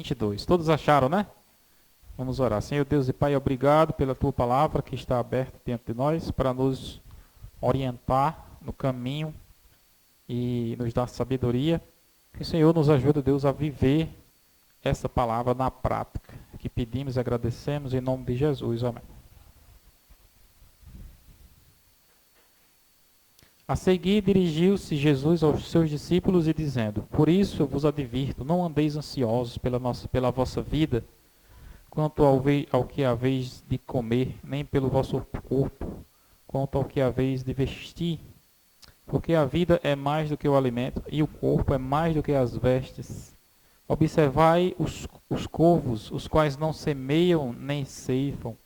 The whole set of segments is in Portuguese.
22. Todos acharam, né? Vamos orar. Senhor Deus e Pai, obrigado pela tua palavra que está aberta diante de nós para nos orientar no caminho e nos dar sabedoria. Que o Senhor nos ajude, Deus, a viver essa palavra na prática. Que pedimos e agradecemos em nome de Jesus. Amém. A seguir, dirigiu-se Jesus aos seus discípulos e dizendo: Por isso eu vos advirto, não andeis ansiosos pela vossa vida, quanto ao que haveis de comer, nem pelo vosso corpo, quanto ao que haveis de vestir. Porque a vida é mais do que o alimento, e o corpo é mais do que as vestes. Observai os corvos, os quais não semeiam nem ceifam,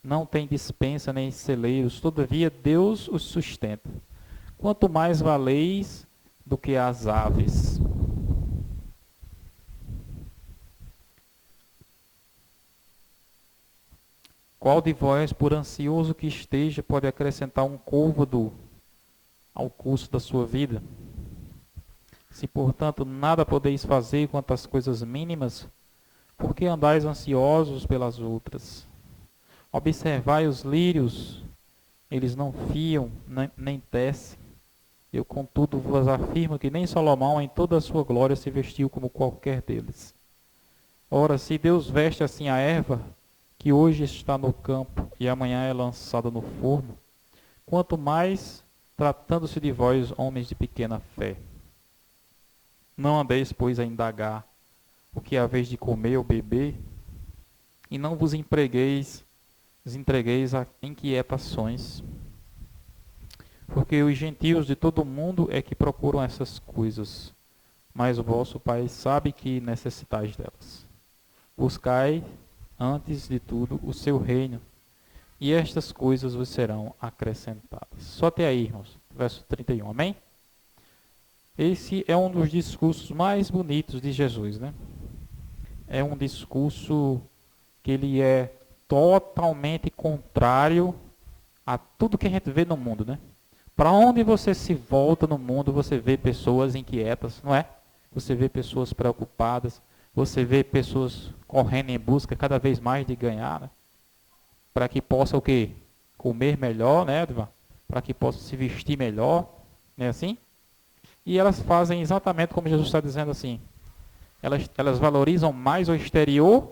não têm despensa nem celeiros, todavia Deus os sustenta. Quanto mais valeis do que as aves. Qual de vós, por ansioso que esteja, pode acrescentar um côvado ao curso da sua vida? Se, portanto, nada podeis fazer quanto às coisas mínimas, por que andais ansiosos pelas outras? Observai os lírios, eles não fiam, nem tecem. Eu, contudo, vos afirmo que nem Salomão, em toda a sua glória, se vestiu como qualquer deles. Ora, se Deus veste assim a erva, que hoje está no campo e amanhã é lançada no forno, quanto mais tratando-se de vós, homens de pequena fé. Não andeis, pois, a indagar o que haveis de comer ou beber, e não vos entregueis a inquietações, porque os gentios de todo o mundo é que procuram essas coisas, mas o vosso Pai sabe que necessitais delas. Buscai, antes de tudo, o seu reino, e estas coisas vos serão acrescentadas. Só até aí, irmãos. Verso 31, amém? Esse é um dos discursos mais bonitos de Jesus, né? É um discurso que ele é totalmente contrário a tudo que a gente vê no mundo, né? Para onde você se volta no mundo, você vê pessoas inquietas, não é? Você vê pessoas preocupadas, você vê pessoas correndo em busca cada vez mais de ganhar, né? Para que possa o quê? Comer melhor, né, Edvan? Para que possa se vestir melhor, não é assim? E elas fazem exatamente como Jesus está dizendo assim. Elas valorizam mais o exterior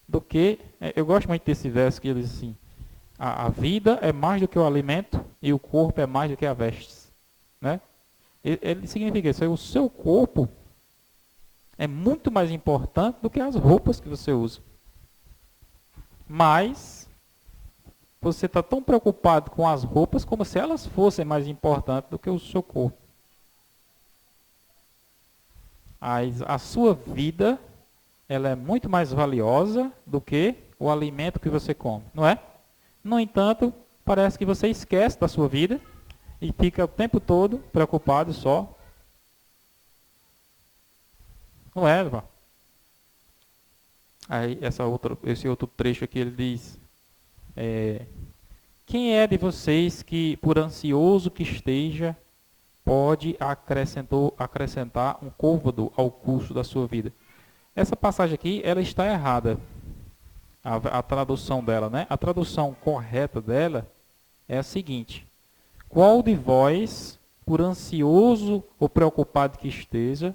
do que... Eu gosto muito desse verso que ele diz assim: a vida é mais do que o alimento e o corpo é mais do que a vestes, né? Ele significa isso. O seu corpo é muito mais importante do que as roupas que você usa. Mas você está tão preocupado com as roupas como se elas fossem mais importantes do que o seu corpo. A sua vida, ela é muito mais valiosa do que o alimento que você come, não é? No entanto, parece que você esquece da sua vida e fica o tempo todo preocupado só. Não é, irmão? Aí esse outro trecho aqui ele diz: quem é de vocês que, por ansioso que esteja, pode acrescentar um côvado ao curso da sua vida? Essa passagem aqui, ela está errada. A tradução dela, né? A tradução correta dela é a seguinte: qual de vós, por ansioso ou preocupado que esteja,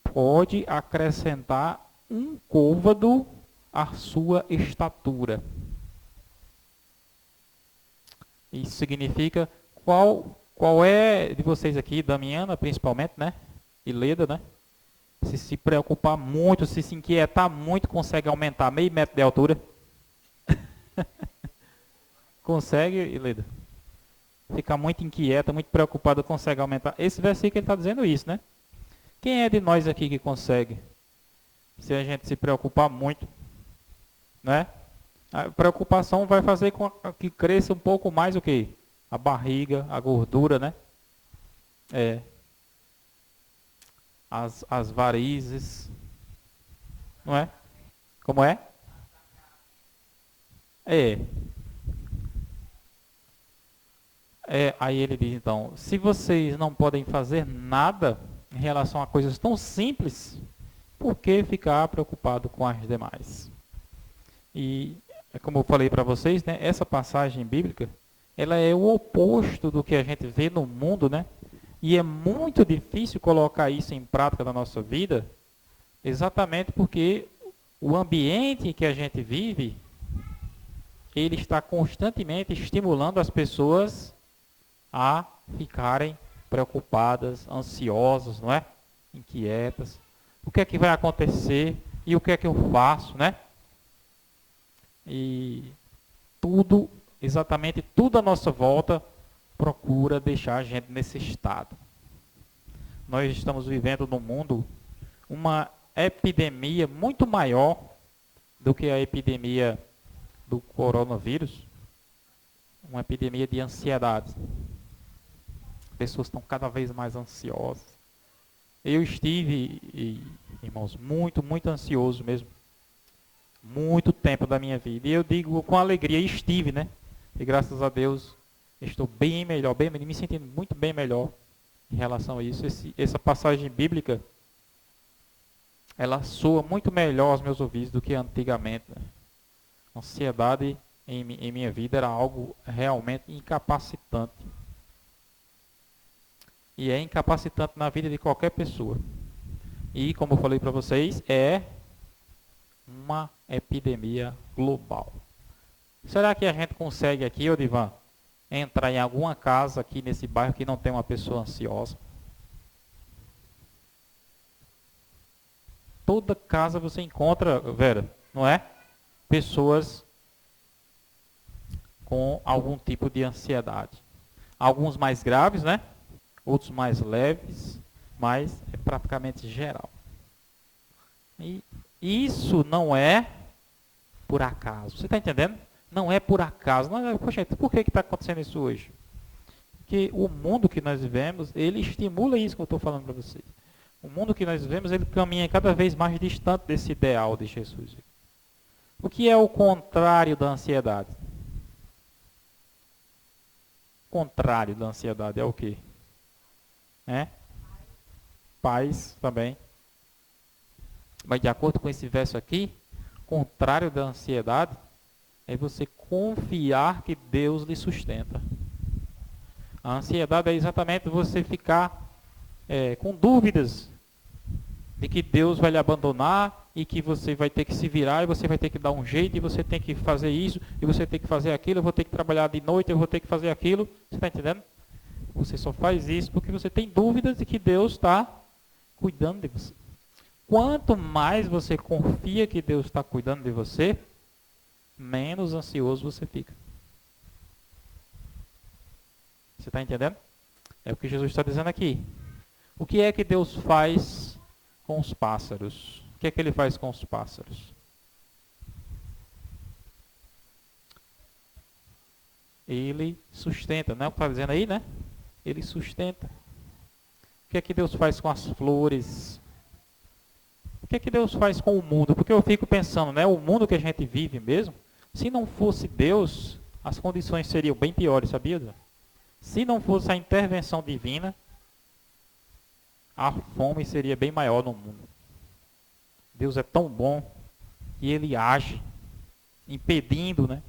pode acrescentar um côvado à sua estatura? Isso significa qual é de vocês aqui, Damiana principalmente, né? E Leda, né? Se preocupar muito, se inquietar muito, consegue aumentar meio metro de altura? Consegue, Leda? Ficar muito inquieta, muito preocupada, consegue aumentar. Esse versículo ele está dizendo isso, né? Quem é de nós aqui que consegue? Se a gente se preocupar muito, né? A preocupação vai fazer com que cresça um pouco mais o quê? A barriga, a gordura, né? As varizes, não é? Como é? Aí ele diz então: se vocês não podem fazer nada em relação a coisas tão simples, por que ficar preocupado com as demais? E, como eu falei para vocês, né, essa passagem bíblica, ela é o oposto do que a gente vê no mundo, né? E é muito difícil colocar isso em prática na nossa vida, exatamente porque o ambiente em que a gente vive, ele está constantemente estimulando as pessoas a ficarem preocupadas, ansiosas, não é? Inquietas. O que é que vai acontecer e o que é que eu faço, né? E tudo, exatamente tudo à nossa volta procura deixar a gente nesse estado. Nós estamos vivendo num mundo uma epidemia muito maior do que a epidemia do coronavírus, uma epidemia de ansiedade. Pessoas estão cada vez mais ansiosas. Eu estive, irmãos, muito ansioso mesmo. Muito tempo da minha vida. E eu digo com alegria, estive, né? E graças a Deus, estou bem melhor, me sentindo muito bem melhor em relação a isso. Essa passagem bíblica, ela soa muito melhor aos meus ouvidos do que antigamente. Né? Ansiedade em minha vida era algo realmente incapacitante. E é incapacitante na vida de qualquer pessoa. E, como eu falei para vocês, é uma epidemia global. Será que a gente consegue aqui, Odivan, entrar em alguma casa aqui nesse bairro que não tem uma pessoa ansiosa? Toda casa você encontra, Vera, não é? Pessoas com algum tipo de ansiedade. Alguns mais graves, né? Outros mais leves, mas é praticamente geral. E isso não é por acaso. Você está entendendo? Não é por acaso. Não é, poxa, por que está acontecendo isso hoje? Porque o mundo que nós vivemos, ele estimula isso que eu estou falando para vocês. O mundo que nós vivemos, ele caminha cada vez mais distante desse ideal de Jesus. O que é o contrário da ansiedade? O contrário da ansiedade é o quê? Paz também. Mas de acordo com esse verso aqui, contrário da ansiedade é você confiar que Deus lhe sustenta. A ansiedade é exatamente você ficar com dúvidas de que Deus vai lhe abandonar e que você vai ter que se virar e você vai ter que dar um jeito e você tem que fazer isso e você tem que fazer aquilo, eu vou ter que trabalhar de noite, eu vou ter que fazer aquilo. Você está entendendo? Você só faz isso porque você tem dúvidas de que Deus está cuidando de você. Quanto mais você confia que Deus está cuidando de você, menos ansioso você fica. Você está entendendo? É o que Jesus está dizendo aqui. O que é que Deus faz com os pássaros? O que é que Ele faz com os pássaros? Ele sustenta, não é o que está dizendo aí, né? Ele sustenta. O que é que Deus faz com as flores? O que é que Deus faz com o mundo? Porque eu fico pensando, né? O mundo que a gente vive mesmo, se não fosse Deus, as condições seriam bem piores, sabia? Se não fosse a intervenção divina, a fome seria bem maior no mundo. Deus é tão bom e Ele age, impedindo, né?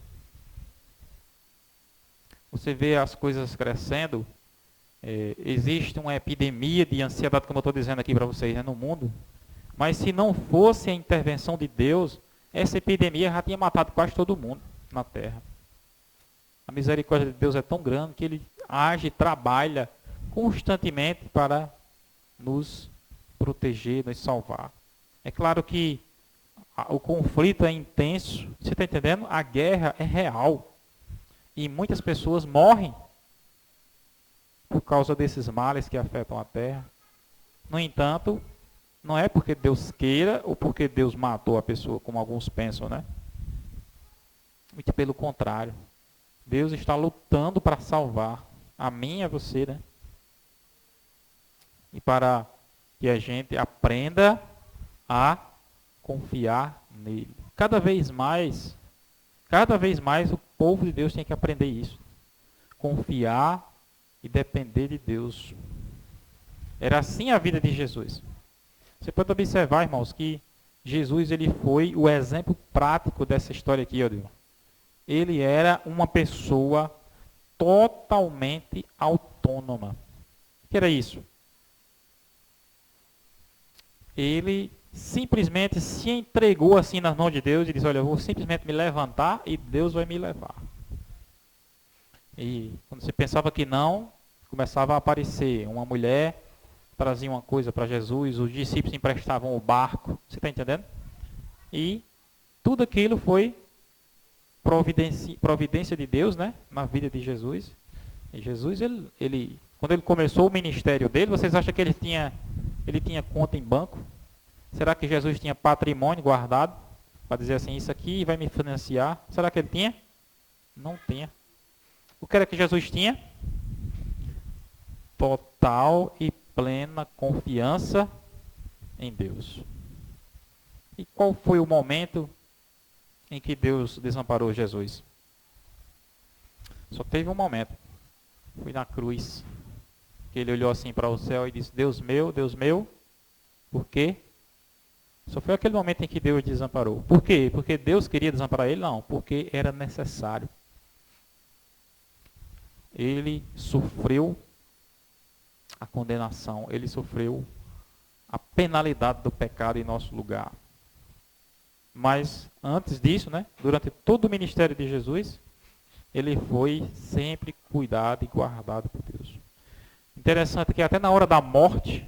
Você vê as coisas crescendo, existe uma epidemia de ansiedade, como eu estou dizendo aqui para vocês, né, no mundo. Mas se não fosse a intervenção de Deus, essa epidemia já tinha matado quase todo mundo na Terra. A misericórdia de Deus é tão grande que Ele age e trabalha constantemente para nos proteger, nos salvar. É claro que o conflito é intenso, você está entendendo? A guerra é real. E muitas pessoas morrem por causa desses males que afetam a terra. No entanto, não é porque Deus queira ou porque Deus matou a pessoa, como alguns pensam, né? Muito pelo contrário. Deus está lutando para salvar a mim e a você, né? E para que a gente aprenda a confiar nele. Cada vez mais o povo de Deus tem que aprender isso. Confiar e depender de Deus. Era assim a vida de Jesus. Você pode observar, irmãos, que Jesus ele foi o exemplo prático dessa história aqui, ó, irmão. Ele era uma pessoa totalmente autônoma. O que era isso? Ele simplesmente se entregou assim nas mãos de Deus e disse, olha, eu vou simplesmente me levantar e Deus vai me levar. E quando você pensava que não, começava a aparecer uma mulher, trazia uma coisa para Jesus, os discípulos emprestavam o barco, você está entendendo? E tudo aquilo foi providência de Deus, né, na vida de Jesus. E Jesus, quando ele começou o ministério dele, vocês acham que ele tinha conta em banco? Será que Jesus tinha patrimônio guardado para dizer assim, isso aqui vai me financiar? Será que ele tinha? Não tinha. O que era que Jesus tinha? Total e plena confiança em Deus. E qual foi o momento em que Deus desamparou Jesus? Só teve um momento. Foi na cruz. Que ele olhou assim para o céu e disse, Deus meu, por quê? Só foi aquele momento em que Deus desamparou. Por quê? Porque Deus queria desamparar ele? Não, porque era necessário. Ele sofreu a condenação, ele sofreu a penalidade do pecado em nosso lugar. Mas antes disso, né, durante todo o ministério de Jesus, ele foi sempre cuidado e guardado por Deus. Interessante que até na hora da morte,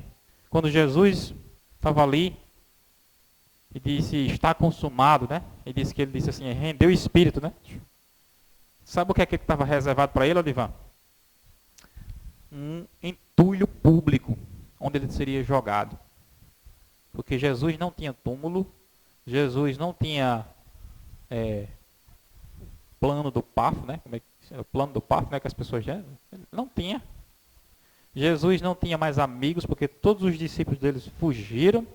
quando Jesus estava ali e disse, está consumado, né? E disse que ele disse assim, rendeu o espírito, né? Sabe o que é que estava reservado para ele, Olivan? Um entulho público, onde ele seria jogado. Porque Jesus não tinha túmulo, Jesus não tinha plano do Pafo, né? Como é que, o plano do Pafo, né? Que as pessoas já não tinha. Jesus não tinha mais amigos, porque todos os discípulos deles fugiram.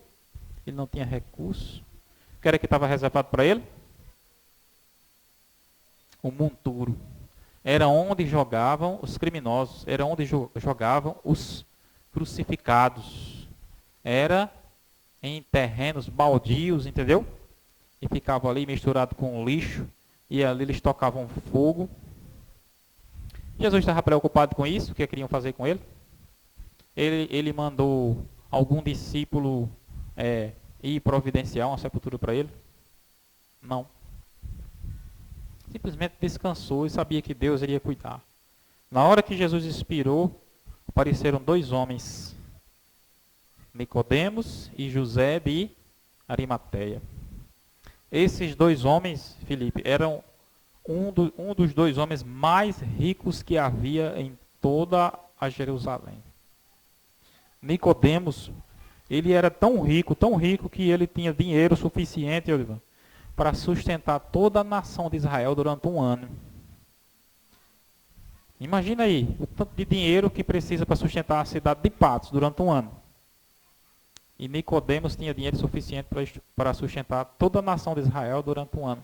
Ele não tinha recurso. O que era que estava reservado para ele? O monturo. Era onde jogavam os criminosos, era onde jogavam os crucificados. Era em terrenos baldios, entendeu? E ficava ali misturado com lixo, e ali eles tocavam fogo. Jesus estava preocupado com isso, o que queriam fazer com ele? Ele mandou algum discípulo ir providenciar uma sepultura para ele? Não. Simplesmente descansou e sabia que Deus iria cuidar. Na hora que Jesus expirou, apareceram dois homens, Nicodemos e José de Arimateia. Esses dois homens, Felipe, eram um dos dois homens mais ricos que havia em toda a Jerusalém. Nicodemos, ele era tão rico que ele tinha dinheiro suficiente, Olivan, para sustentar toda a nação de Israel durante um ano. Imagina aí, o tanto de dinheiro que precisa para sustentar a cidade de Patos durante um ano. E Nicodemos tinha dinheiro suficiente para sustentar toda a nação de Israel durante um ano.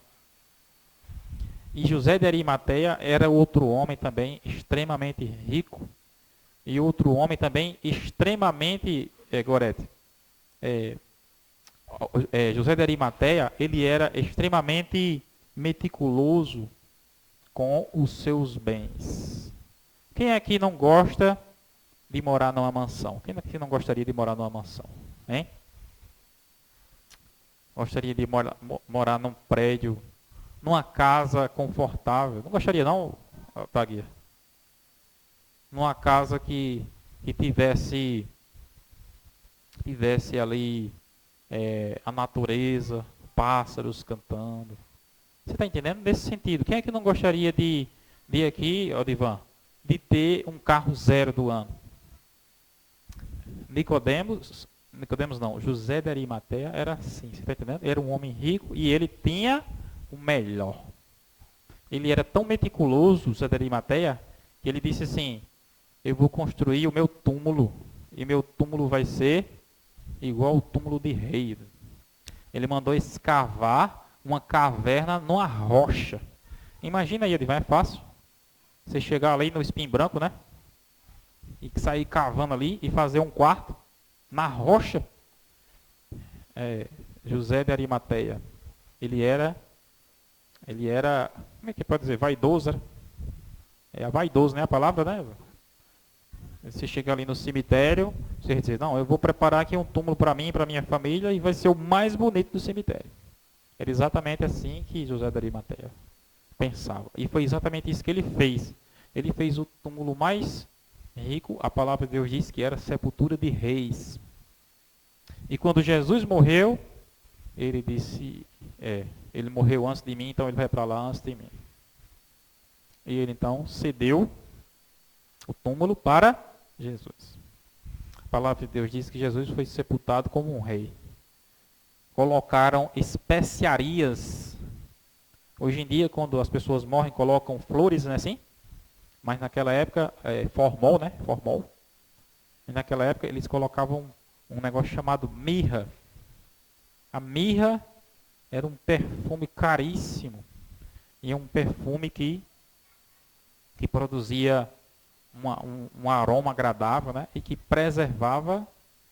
E José de Arimateia era outro homem também extremamente rico. E outro homem também extremamente, Gorete, José de Arimateia, ele era extremamente meticuloso com os seus bens. Quem aqui não gosta de morar numa mansão? Quem aqui não gostaria de morar numa mansão? Hein? Gostaria de morar num prédio, numa casa confortável? Não gostaria não, Taguia? Numa casa que tivesse ali a natureza, pássaros cantando. Você está entendendo? Nesse sentido, quem é que não gostaria de aqui, Odivan, de ter um carro zero do ano? Nicodemos não, José de Arimateia era assim, você está entendendo? Era um homem rico e ele tinha o melhor. Ele era tão meticuloso, José de Arimateia, que ele disse assim, eu vou construir o meu túmulo, e meu túmulo vai ser igual o túmulo de rei. Ele mandou escavar uma caverna numa rocha. Imagina aí, vai, é fácil. Você chegar ali no espinho branco, né? E sair cavando ali e fazer um quarto na rocha. é, José de Arimateia, ele era, como é que pode dizer, vaidoso, né? É vaidoso, né, a palavra, né? Você chega ali no cemitério, você diz, não, eu vou preparar aqui um túmulo para mim e para minha família e vai ser o mais bonito do cemitério. Era exatamente assim que José de Arimateia pensava. E foi exatamente isso que ele fez. Ele fez o túmulo mais rico, a palavra de Deus diz que era sepultura de reis. E quando Jesus morreu, ele disse, ele morreu antes de mim, então ele vai para lá antes de mim. E ele então cedeu o túmulo para Jesus. A palavra de Deus diz que Jesus foi sepultado como um rei. Colocaram especiarias. Hoje em dia, quando as pessoas morrem, colocam flores, não é assim? Mas naquela época, formol, né? Formol. E naquela época, eles colocavam um negócio chamado mirra. A mirra era um perfume caríssimo. E um perfume que produzia um aroma agradável, né? E que preservava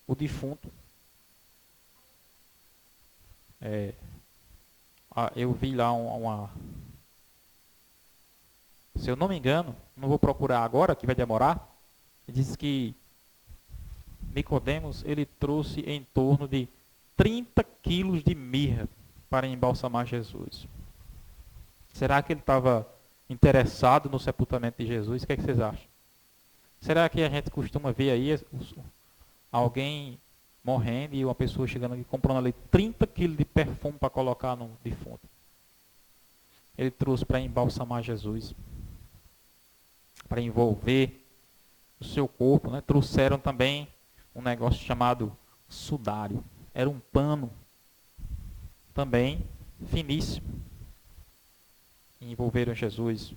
o defunto. Eu vi lá se eu não me engano, não vou procurar agora, que vai demorar, diz que Nicodemos, ele trouxe em torno de 30 quilos de mirra para embalsamar Jesus. Será que ele estava interessado no sepultamento de Jesus? O que é que vocês acham? Será que a gente costuma ver aí alguém morrendo e uma pessoa chegando aqui comprando ali 30 quilos de perfume para colocar no defunto? Ele trouxe para embalsamar Jesus, para envolver o seu corpo, né? Trouxeram também um negócio chamado sudário. Era um pano também finíssimo. E envolveram Jesus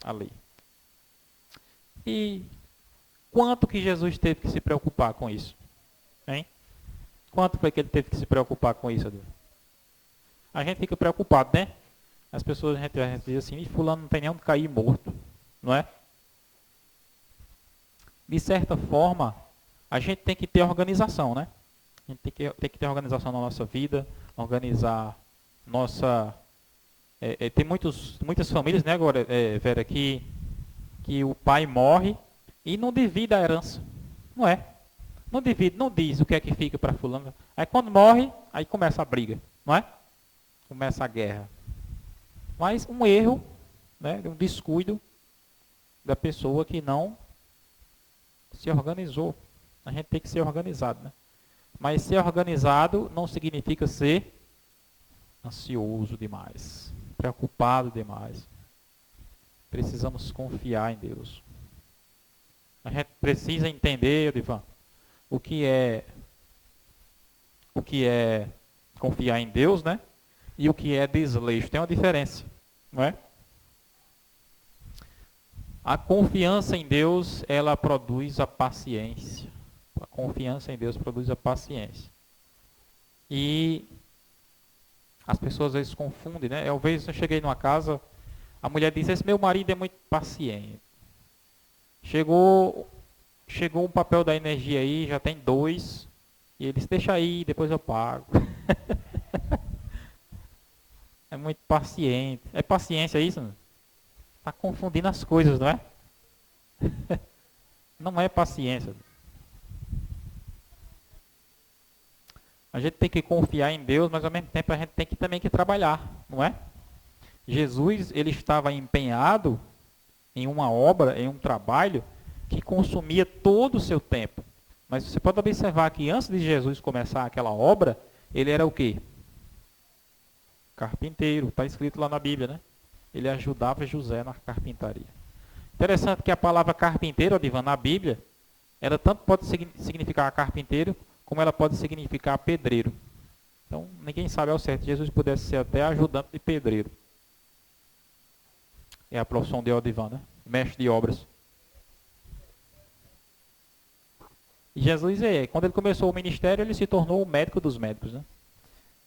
ali. E quanto que Jesus teve que se preocupar com isso? Hein? Quanto foi que ele teve que se preocupar com isso? A gente fica preocupado, né? As pessoas, a gente diz assim, fulano não tem nem onde cair morto, não é? De certa forma, a gente tem que ter organização, né? A gente tem que ter organização na nossa vida, organizar nossa... tem muitas famílias, né, agora, Vera, que o pai morre e não divide a herança, não é? Não divide, não diz o que é que fica para fulano. Aí quando morre, aí começa a briga, não é? Começa a guerra. Mas um erro, né, um descuido da pessoa que não se organizou. A gente tem que ser organizado, né? Mas ser organizado não significa ser ansioso demais, preocupado demais. Precisamos confiar em Deus. A gente precisa entender, Edivan, o que é confiar em Deus, né? E o que é desleixo. Tem uma diferença, não é? A confiança em Deus, ela produz a paciência. A confiança em Deus produz a paciência. E as pessoas às vezes confundem, né? Às vezes eu cheguei numa casa, a mulher disse, esse meu marido é muito paciente. Chegou um papel da energia aí, já tem 2, e ele disse, deixa aí, depois eu pago. É muito paciente. É paciência isso? Está confundindo as coisas, não é? Não é paciência. A gente tem que confiar em Deus, mas ao mesmo tempo a gente tem que também que trabalhar, não é? Jesus, ele estava empenhado em uma obra, em um trabalho que consumia todo o seu tempo. Mas você pode observar que antes de Jesus começar aquela obra, ele era o quê? Carpinteiro, está escrito lá na Bíblia, né? Ele ajudava José na carpintaria. Interessante que a palavra carpinteiro, Adivan, na Bíblia, ela tanto pode significar carpinteiro, como ela pode significar pedreiro. Então, ninguém sabe ao certo. Jesus pudesse ser até ajudante de pedreiro. É a profissão de Odivan, né? Mestre de obras. E Jesus, quando ele começou o ministério, ele se tornou o médico dos médicos, né?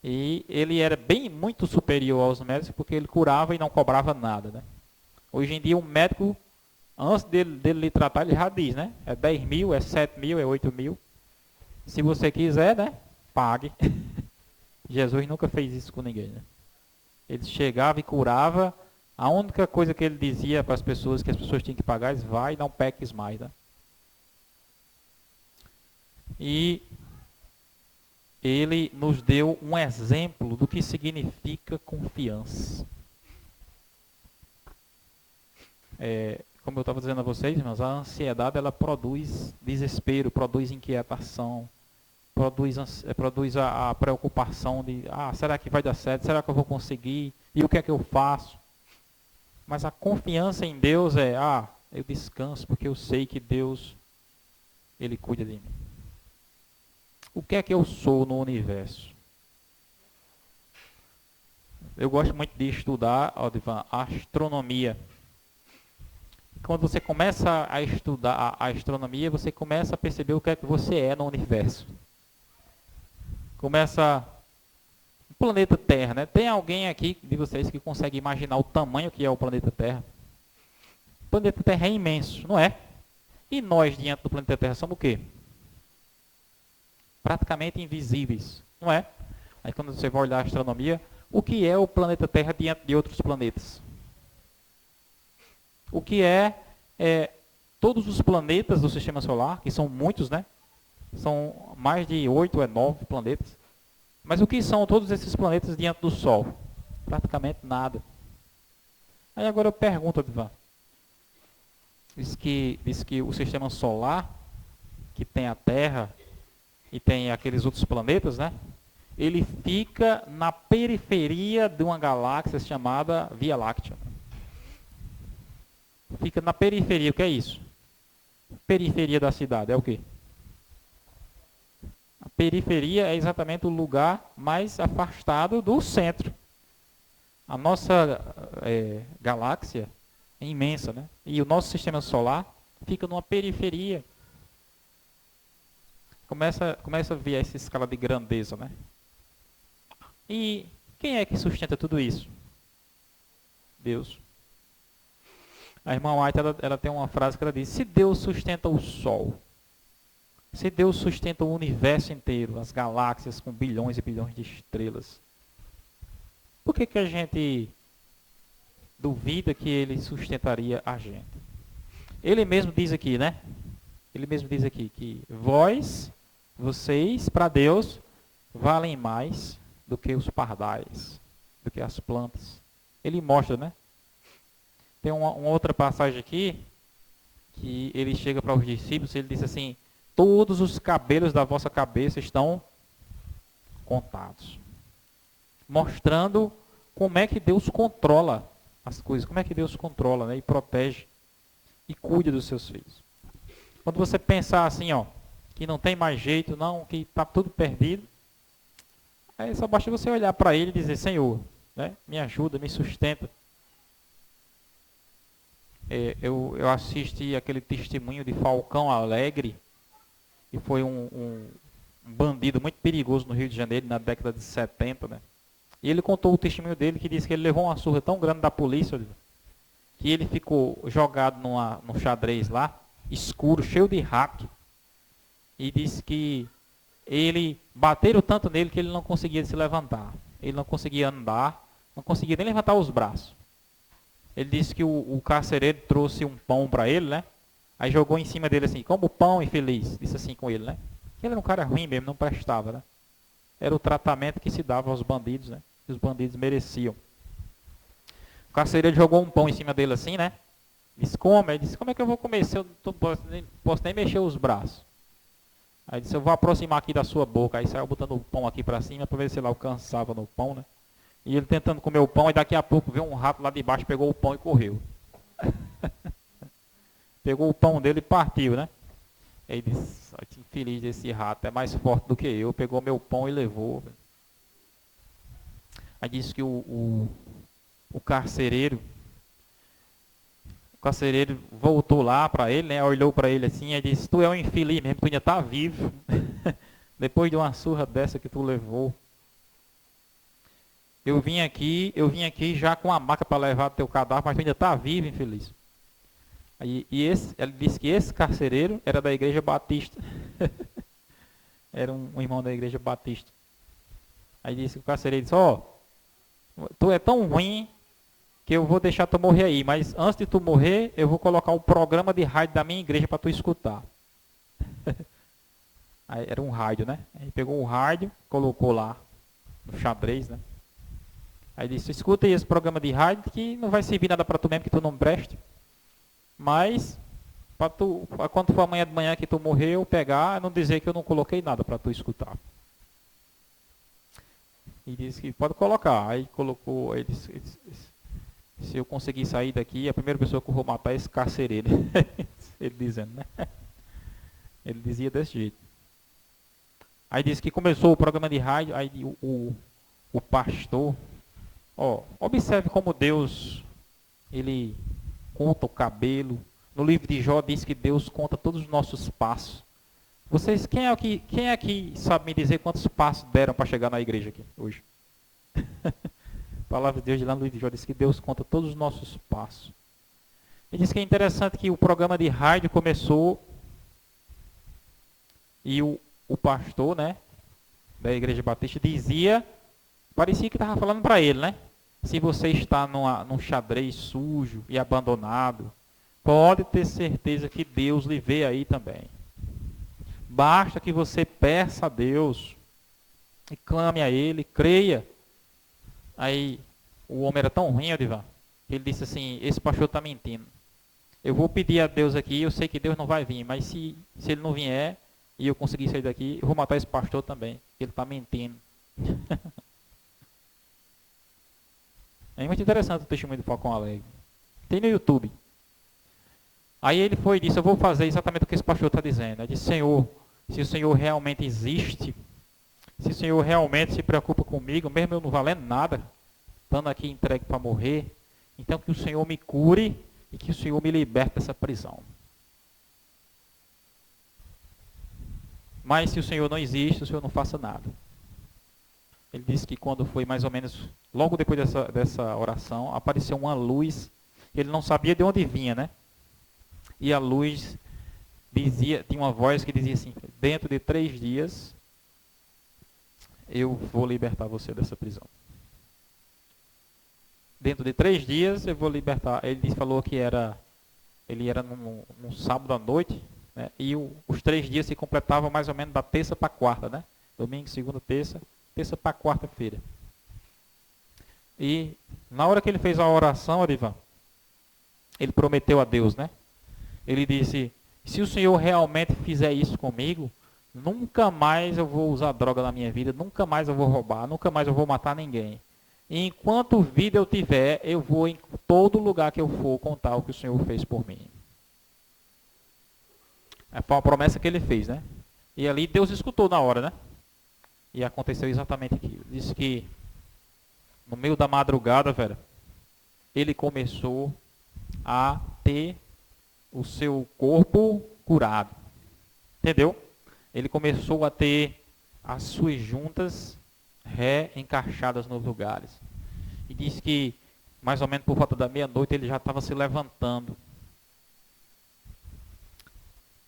E ele era muito superior aos médicos, porque ele curava e não cobrava nada, né? Hoje em dia, um médico, antes dele lhe tratar, ele já diz, né? É 10 mil, é 7 mil, é 8 mil. Se você quiser, né? Pague. Jesus nunca fez isso com ninguém, né? Ele chegava e curava. A única coisa que ele dizia para as pessoas, que as pessoas tinham que pagar, é: vai, não peques mais, né? E ele nos deu um exemplo do que significa confiança. Como eu estava dizendo a vocês, irmãos, a ansiedade ela produz desespero, produz inquietação, produz a preocupação de: será que vai dar certo? Será que eu vou conseguir? E o que é que eu faço? Mas a confiança em Deus é: eu descanso porque eu sei que Deus, Ele cuida de mim. O que é que eu sou no universo? Eu gosto muito de estudar, Divan, astronomia. Quando você começa a estudar a astronomia, você começa a perceber o que é que você é no universo. Começa o planeta Terra, né? Tem alguém aqui de vocês que consegue imaginar o tamanho que é o planeta Terra? O planeta Terra é imenso, não é? E nós, diante do planeta Terra, somos o quê? Praticamente invisíveis, não é? Aí quando você vai olhar a astronomia, o que é o planeta Terra diante de outros planetas? O que é todos os planetas do Sistema Solar, que são muitos, né? São mais de 8 ou 9 planetas. Mas o que são todos esses planetas diante do Sol? Praticamente nada. Aí agora eu pergunto, Divan. Diz que o Sistema Solar, que tem a Terra e tem aqueles outros planetas, né? Ele fica na periferia de uma galáxia chamada Via Láctea. Fica na periferia. O que é isso? Periferia da cidade é o quê? A periferia é exatamente o lugar mais afastado do centro. A nossa galáxia é imensa, né? E o nosso sistema solar fica numa periferia. Começa a ver essa escala de grandeza, né? E quem é que sustenta tudo isso? Deus. A irmã White ela tem uma frase que ela diz: se Deus sustenta o Sol, se Deus sustenta o universo inteiro, as galáxias com bilhões e bilhões de estrelas, por que a gente duvida que Ele sustentaria a gente? Ele mesmo diz aqui, né? Ele mesmo diz aqui que vocês, para Deus, valem mais do que os pardais, do que as plantas. Ele mostra, né? Tem uma outra passagem aqui, que ele chega para os discípulos e ele diz assim: todos os cabelos da vossa cabeça estão contados. Mostrando como é que Deus controla as coisas, como é que Deus controla, né, e protege e cuida dos seus filhos. Quando você pensar assim, que não tem mais jeito, não, que está tudo perdido, aí só basta você olhar para ele e dizer: Senhor, né, me ajuda, me sustenta. Eu assisti aquele testemunho de Falcão Alegre, que foi um bandido muito perigoso no Rio de Janeiro, na década de 70, né? E ele contou o testemunho dele, que disse que ele levou uma surra tão grande da polícia, que ele ficou jogado num xadrez lá, escuro, cheio de rato. E disse que bateram tanto nele que ele não conseguia se levantar. Ele não conseguia andar, não conseguia nem levantar os braços. Ele disse que o carcereiro trouxe um pão para ele, né? Aí jogou em cima dele assim: como pão, infeliz. Disse assim com ele, né? Ele era um cara ruim mesmo, não prestava, né? Era o tratamento que se dava aos bandidos, né? Que os bandidos mereciam. O carcereiro jogou um pão em cima dele assim, né? Disse: come. Ele disse: como é que eu vou comer se eu não posso nem mexer os braços? Aí disse: eu vou aproximar aqui da sua boca. Aí saiu botando o pão aqui para cima para ver se ele alcançava no pão, né? E ele tentando comer o pão, e daqui a pouco veio um rato lá de baixo, pegou o pão e correu. Pegou o pão dele e partiu, né? Ele disse: infeliz desse rato, é mais forte do que eu, pegou meu pão e levou. Aí disse que o carcereiro voltou lá para ele, né? Olhou para ele assim e disse: tu é um infeliz mesmo, tu ainda está vivo. Depois de uma surra dessa que tu levou. Eu vim aqui já com a maca para levar teu cadáver, mas tu ainda está vivo, infeliz. Ele disse que esse carcereiro era da Igreja Batista. Era um irmão da Igreja Batista. Aí disse o carcereiro, disse, tu é tão ruim que eu vou deixar tu morrer aí, mas antes de tu morrer, eu vou colocar o programa de rádio da minha igreja para tu escutar. Aí era um rádio, né? Aí pegou um rádio, colocou lá no xadrez, né? Aí disse, escuta aí esse programa de rádio que não vai servir nada para tu mesmo, que tu não preste. Mas, quando for amanhã de manhã que tu morrer, eu pegar, não dizer que eu não coloquei nada para tu escutar. E disse que pode colocar. Aí colocou, aí disse, se eu conseguir sair daqui, a primeira pessoa que eu vou matar é esse carcereiro. Ele dizendo, né? Ele dizia desse jeito. Aí disse que começou o programa de rádio, aí o pastor, observe como Deus, ele conta o cabelo. No livro de Jó diz que Deus conta todos os nossos passos. Vocês, quem é que sabe me dizer quantos passos deram para chegar na igreja aqui hoje? A palavra de Deus lá no livro de Jó diz que Deus conta todos os nossos passos. Ele diz que é interessante que o programa de rádio começou e o pastor, né, da Igreja Batista dizia, parecia que estava falando para ele, né? Se você está num xadrez sujo e abandonado, pode ter certeza que Deus lhe vê aí também. Basta que você peça a Deus e clame a Ele, creia. Aí o homem era tão ruim, Edivan, que ele disse assim, esse pastor está mentindo. Eu vou pedir a Deus aqui, eu sei que Deus não vai vir, mas se ele não vier e eu conseguir sair daqui, eu vou matar esse pastor também. Ele está mentindo. É muito interessante o testemunho do Falcão Alegre. Tem no YouTube. Aí ele foi e disse, eu vou fazer exatamente o que esse pastor está dizendo. Ele disse, Senhor, se o Senhor realmente existe, se o Senhor realmente se preocupa comigo, mesmo eu não valendo nada, estando aqui entregue para morrer, então que o Senhor me cure e que o Senhor me liberte dessa prisão. Mas se o Senhor não existe, o Senhor não faça nada. Ele disse que quando foi mais ou menos, logo depois dessa oração, apareceu uma luz, ele não sabia de onde vinha, né? E a luz dizia, tinha uma voz que dizia assim, dentro de 3 dias, eu vou libertar você dessa prisão. Dentro de 3 dias eu vou libertar. Ele falou que ele era num sábado à noite, né? E os 3 dias se completavam mais ou menos da terça para quarta, né? Domingo, segunda, terça para quarta-feira. E na hora que ele fez a oração, Orivan, ele prometeu a Deus, né? Ele disse, se o Senhor realmente fizer isso comigo, nunca mais eu vou usar droga na minha vida, nunca mais eu vou roubar, nunca mais eu vou matar ninguém. E enquanto vida eu tiver, eu vou em todo lugar que eu for contar o que o Senhor fez por mim. Foi uma promessa que ele fez, né? E ali Deus escutou na hora, né? E aconteceu exatamente aquilo. Diz que no meio da madrugada, velho, ele começou a ter o seu corpo curado. Entendeu? Ele começou a ter as suas juntas reencaixadas nos lugares. E diz que mais ou menos por volta da meia-noite ele já estava se levantando.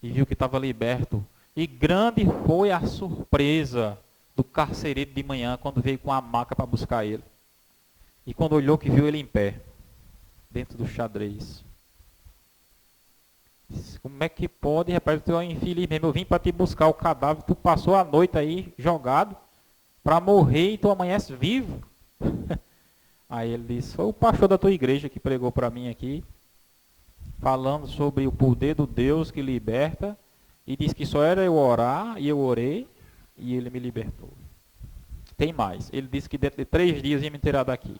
E viu que estava liberto. E grande foi a surpresa do carcereiro de manhã quando veio com a maca para buscar ele. E quando olhou que viu ele em pé, dentro do xadrez. Disse, como é que pode, rapaz, tu é infeliz mesmo, eu vim para te buscar o cadáver, tu passou a noite aí jogado para morrer e tu amanhece vivo. Aí ele disse, foi o pastor da tua igreja que pregou para mim aqui, falando sobre o poder do Deus que liberta, e disse que só era eu orar, e eu orei, e ele me libertou. Tem mais, ele disse que dentro de 3 dias ia me tirar daqui.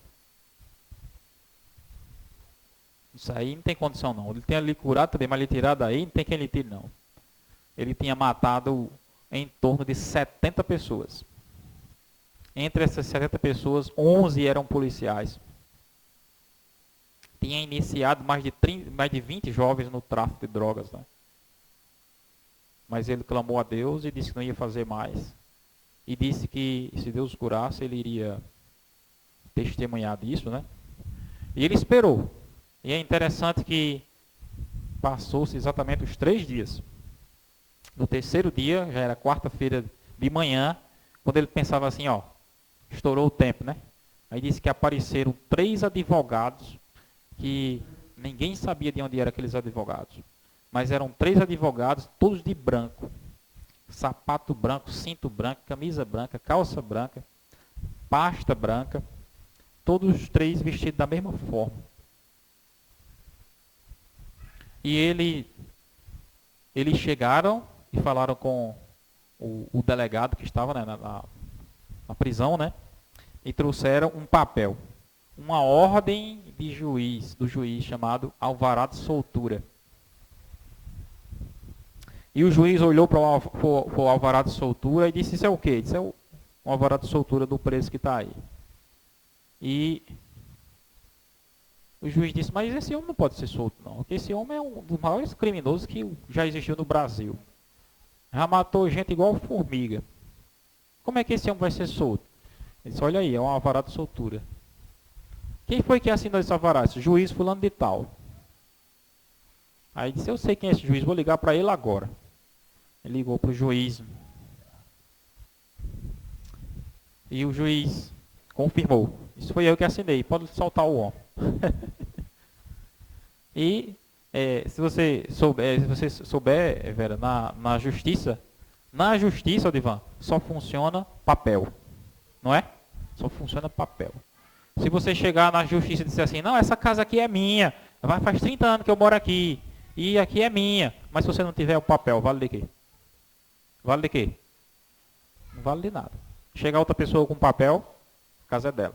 Isso aí não tem condição não, ele tem ali curado também, mas ele tirar daí, não tem quem ele tire não. Ele tinha matado em torno de 70 pessoas. Entre essas 70 pessoas, 11 eram policiais. Tinha iniciado mais de 20 jovens no tráfico de drogas, né? Mas ele clamou a Deus e disse que não ia fazer mais. E disse que se Deus curasse, ele iria testemunhar disso, né? E ele esperou. E é interessante que passou-se exatamente os 3 dias. No terceiro dia, já era quarta-feira de manhã, quando ele pensava assim, estourou o tempo, né? Aí disse que apareceram 3 advogados que ninguém sabia de onde eram aqueles advogados. Mas eram 3 advogados, todos de branco. Sapato branco, cinto branco, camisa branca, calça branca, pasta branca. Todos os 3 vestidos da mesma forma. E eles chegaram e falaram com o delegado que estava, né, na prisão, né? E trouxeram um papel. Uma ordem de do juiz chamado alvará de soltura. E o juiz olhou para o alvará de soltura e disse, isso é o quê? Isso é um alvará de soltura do preso que está aí. E o juiz disse, mas esse homem não pode ser solto não, porque esse homem é um dos maiores criminosos que já existiu no Brasil. Já matou gente igual formiga. Como é que esse homem vai ser solto? Ele disse, olha aí, é um alvará de soltura. Quem foi que assinou esse alvará? Esse juiz fulano de tal. Aí disse, eu sei quem é esse juiz, vou ligar para ele agora. Ele ligou para o juiz. E o juiz confirmou. Isso foi eu que assinei, pode soltar o homem. E se você souber, Vera, na justiça, Odivan, só funciona papel. Não é? Só funciona papel. Se você chegar na justiça e disser assim, não, essa casa aqui é minha, faz 30 anos que eu moro aqui, e aqui é minha, mas se você não tiver o papel, vale de quê? Vale de quê? Não vale de nada. Chegar outra pessoa com papel, a casa é dela.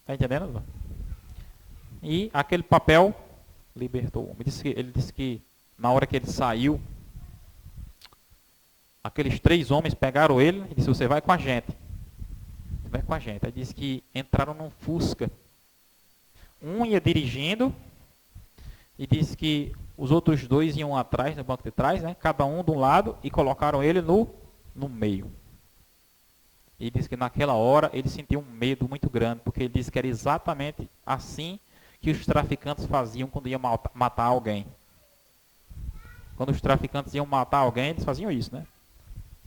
Está entendendo, Odivan? E aquele papel libertou o homem. Ele disse que na hora que ele saiu, aqueles 3 homens pegaram ele e disse, você vai com a gente. Você vai com a gente. Aí disse que entraram num Fusca. Um ia dirigindo e disse que os outros 2 iam atrás, no banco de trás, né? Cada um de um lado, e colocaram ele no meio. E disse que naquela hora ele sentiu um medo muito grande, porque ele disse que era exatamente assim que os traficantes faziam quando iam matar alguém. Quando os traficantes iam matar alguém, eles faziam isso, né?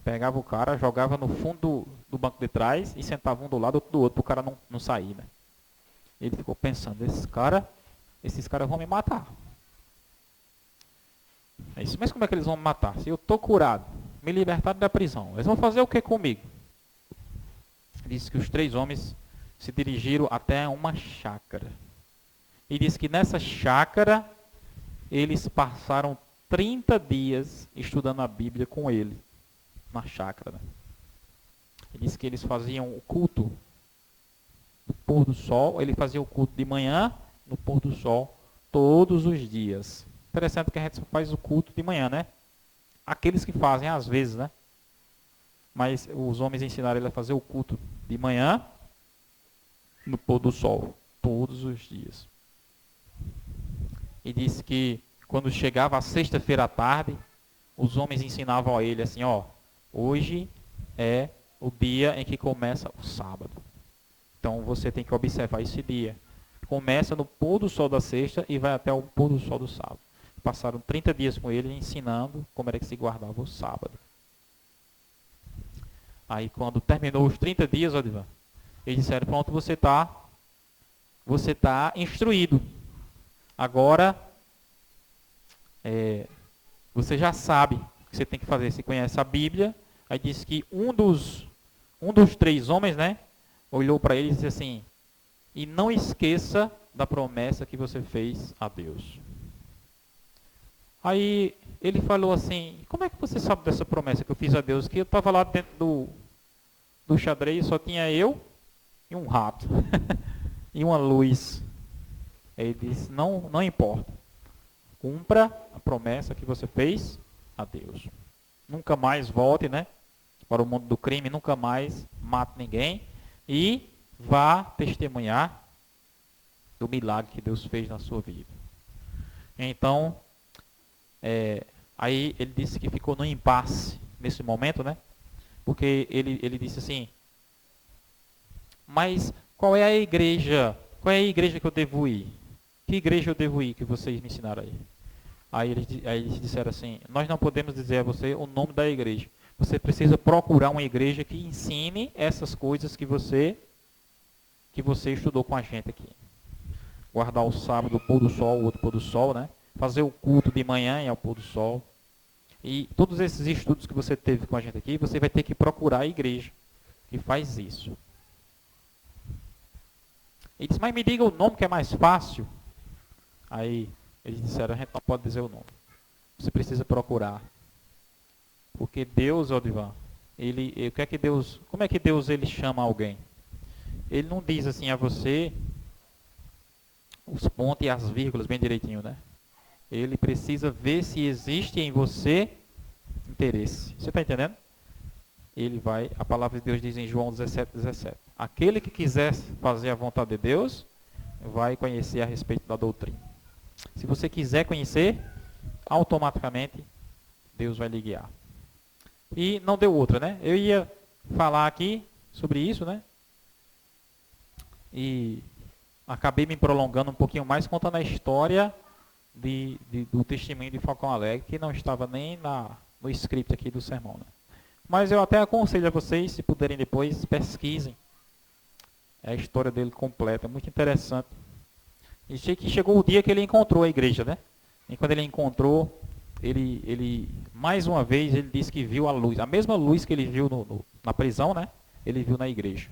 Pegava o cara, jogava no fundo do banco de trás e sentava um do lado, outro do outro, para o cara não sair, né? Ele ficou pensando, esses caras vão me matar. É isso, mas como é que eles vão me matar? Se eu estou curado, me libertaram da prisão, eles vão fazer o que comigo? Disse que os 3 homens se dirigiram até uma chácara. E diz que nessa chácara, eles passaram 30 dias estudando a Bíblia com ele, na chácara. Né? Ele disse que eles faziam o culto no pôr do sol, ele fazia o culto de manhã, no pôr do sol, todos os dias. Interessante que a gente só faz o culto de manhã, né? Aqueles que fazem, às vezes, né? Mas os homens ensinaram ele a fazer o culto de manhã, no pôr do sol, todos os dias. E disse que quando chegava a sexta-feira à tarde, os homens ensinavam a ele assim, ó, hoje é o dia em que começa o sábado. Então você tem que observar esse dia. Começa no pôr do sol da sexta e vai até o pôr do sol do sábado. Passaram 30 dias com ele ensinando como era que se guardava o sábado. Aí quando terminou os 30 dias, Odivan, eles disseram, pronto, você tá instruído. Agora, você já sabe o que você tem que fazer. Você conhece a Bíblia. Aí diz que um dos 3 homens, né, olhou para ele e disse assim, e não esqueça da promessa que você fez a Deus. Aí ele falou assim, como é que você sabe dessa promessa que eu fiz a Deus? Que eu estava lá dentro do xadrez, só tinha eu e um rato. E uma luz. Ele disse, não importa. Cumpra a promessa que você fez a Deus. Nunca mais volte, né, para o mundo do crime, nunca mais mate ninguém. E vá testemunhar do milagre que Deus fez na sua vida. Então, aí ele disse que ficou no impasse nesse momento, né? Porque ele disse assim, mas qual é a igreja? Qual é a igreja que eu devo ir? Que igreja eu devo ir que vocês me ensinaram aí? Aí eles disseram assim, nós não podemos dizer a você o nome da igreja. Você precisa procurar uma igreja que ensine essas coisas que você que você estudou com a gente aqui. Guardar o sábado, o pôr do sol, o outro pôr do sol, né? Fazer o culto de manhã e ao pôr do sol. E todos esses estudos que você teve com a gente aqui, você vai ter que procurar a igreja que faz isso. Ele disse, mas me diga o nome que é mais fácil. Aí eles disseram, a gente não pode dizer o nome. Você precisa procurar. Porque Deus, Odivan, o que é que Deus, como é que Deus ele chama alguém? Ele não diz assim a você os pontos e as vírgulas bem direitinho, né? Ele precisa ver se existe em você interesse. Você está entendendo? A palavra de Deus diz em João 17:17. Aquele que quiser fazer a vontade de Deus, vai conhecer a respeito da doutrina. Se você quiser conhecer, automaticamente Deus vai lhe guiar. E não deu outra, né? Eu ia falar aqui sobre isso, né? E acabei me prolongando um pouquinho mais contando a história do testemunho de Falcão Alegre, que não estava nem no script aqui do sermão, né? Mas eu até aconselho a vocês, se puderem depois, pesquisem a história dele completa, muito interessante. E que chegou o dia que ele encontrou a igreja, né? E quando ele encontrou, ele mais uma vez, ele disse que viu a luz. A mesma luz que ele viu na prisão, né? Ele viu na igreja.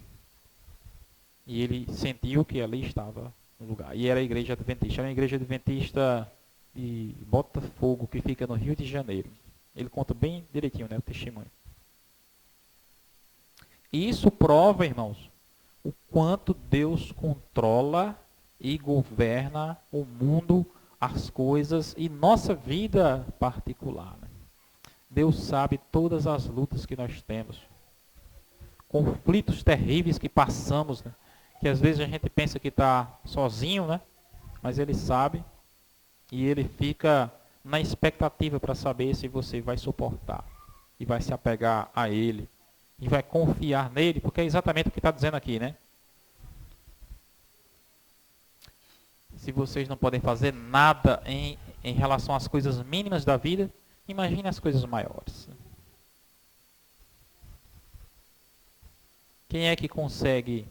E ele sentiu que ali estava no lugar. E era a igreja adventista. Era uma igreja adventista de Botafogo, que fica no Rio de Janeiro. Ele conta bem direitinho, né? O testemunho. E isso prova, irmãos, o quanto Deus controla e governa o mundo, as coisas e nossa vida particular. Né? Deus sabe todas as lutas que nós temos, conflitos terríveis que passamos, né? Que às vezes a gente pensa que está sozinho, né? Mas Ele sabe e Ele fica na expectativa para saber se você vai suportar e vai se apegar a Ele e vai confiar nele, porque é exatamente o que está dizendo aqui, né? Se vocês não podem fazer nada em relação às coisas mínimas da vida, imagine as coisas maiores. Quem é que consegue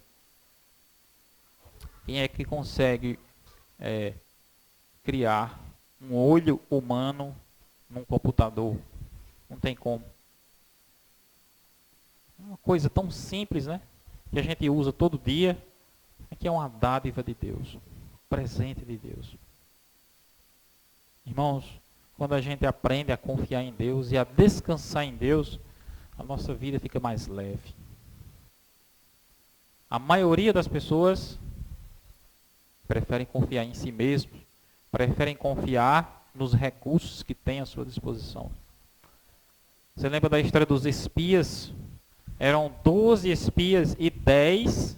criar um olho humano num computador? Não tem como. Uma coisa tão simples, né? Que a gente usa todo dia, que é uma dádiva de Deus, presente de Deus. Irmãos, quando a gente aprende a confiar em Deus e a descansar em Deus, a nossa vida fica mais leve. A maioria das pessoas preferem confiar em si mesmo, preferem confiar nos recursos que têm à sua disposição. Você lembra da história dos espias? Eram 12 espias e 10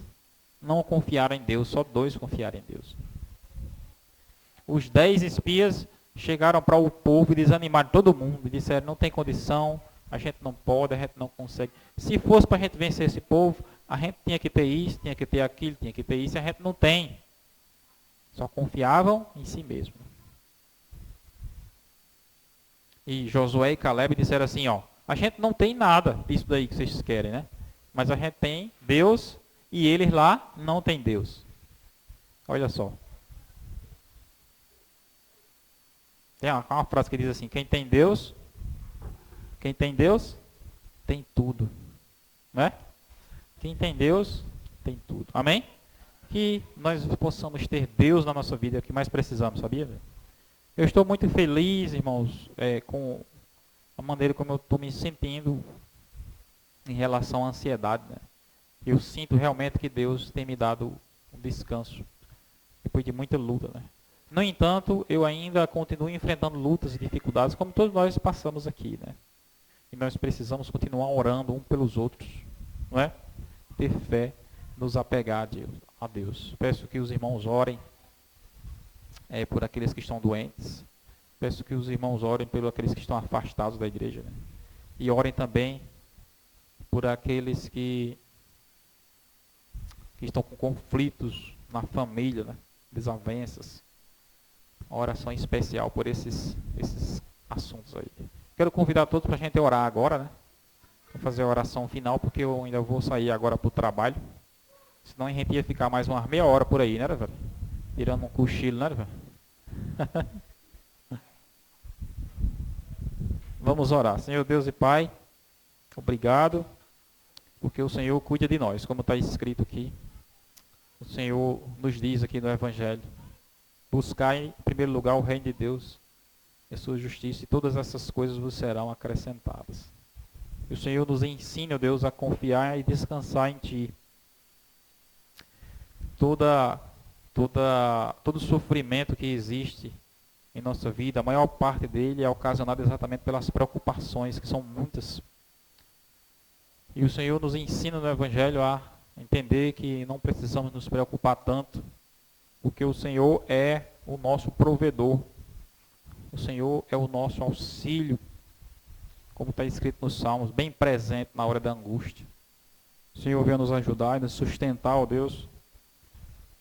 não confiaram em Deus, só 2 confiaram em Deus. Os 10 espias chegaram para o povo e desanimaram todo mundo. E disseram, não tem condição, a gente não pode, a gente não consegue. Se fosse para a gente vencer esse povo, a gente tinha que ter isso, tinha que ter aquilo, tinha que ter isso, e a gente não tem. Só confiavam em si mesmo. E Josué e Caleb disseram assim, ó, a gente não tem nada disso daí que vocês querem, né? Mas a gente tem Deus e eles lá não tem Deus. Olha só. Tem uma frase que diz assim, quem tem Deus, tem tudo. Né? Quem tem Deus, tem tudo. Amém? Que nós possamos ter Deus na nossa vida, é o que mais precisamos, sabia? Eu estou muito feliz, irmãos, com a maneira como eu estou me sentindo em relação à ansiedade. Né? Eu sinto realmente que Deus tem me dado um descanso, depois de muita luta. Né? No entanto, eu ainda continuo enfrentando lutas e dificuldades, como todos nós passamos aqui. Né? E nós precisamos continuar orando um pelos outros, não é? Ter fé, nos apegar a Deus. Peço que os irmãos orem por aqueles que estão doentes. Peço que os irmãos orem por aqueles que estão afastados da igreja. Né? E orem também por aqueles que estão com conflitos na família, né? Desavenças. Uma oração especial por esses assuntos aí. Quero convidar todos para a gente orar agora, né? Vou fazer a oração final, porque eu ainda vou sair agora para o trabalho. Senão a gente ia ficar mais umas meia hora por aí, né, velho? Tirando um cochilo, né, velho? Vamos orar. Senhor Deus e Pai, obrigado, porque o Senhor cuida de nós, como está escrito aqui. O Senhor nos diz aqui no Evangelho: buscai em primeiro lugar o reino de Deus e a sua justiça, e todas essas coisas vos serão acrescentadas. E o Senhor nos ensina, Deus, a confiar e descansar em Ti. Todo sofrimento que existe em nossa vida, a maior parte dele é ocasionado exatamente pelas preocupações, que são muitas. E o Senhor nos ensina no Evangelho a entender que não precisamos nos preocupar tanto, porque o Senhor é o nosso provedor. O Senhor é o nosso auxílio, como está escrito nos Salmos, bem presente na hora da angústia. O Senhor venha nos ajudar e nos sustentar, ó Deus,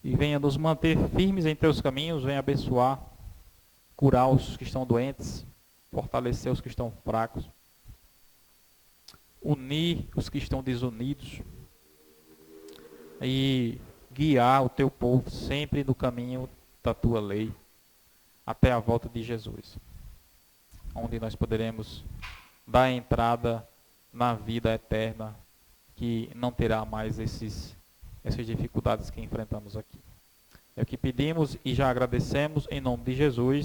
e venha nos manter firmes em teus caminhos, venha abençoar, curar os que estão doentes, fortalecer os que estão fracos, unir os que estão desunidos e guiar o teu povo sempre no caminho da tua lei, até a volta de Jesus, onde nós poderemos dar entrada na vida eterna, que não terá mais essas dificuldades que enfrentamos aqui. É o que pedimos e já agradecemos em nome de Jesus.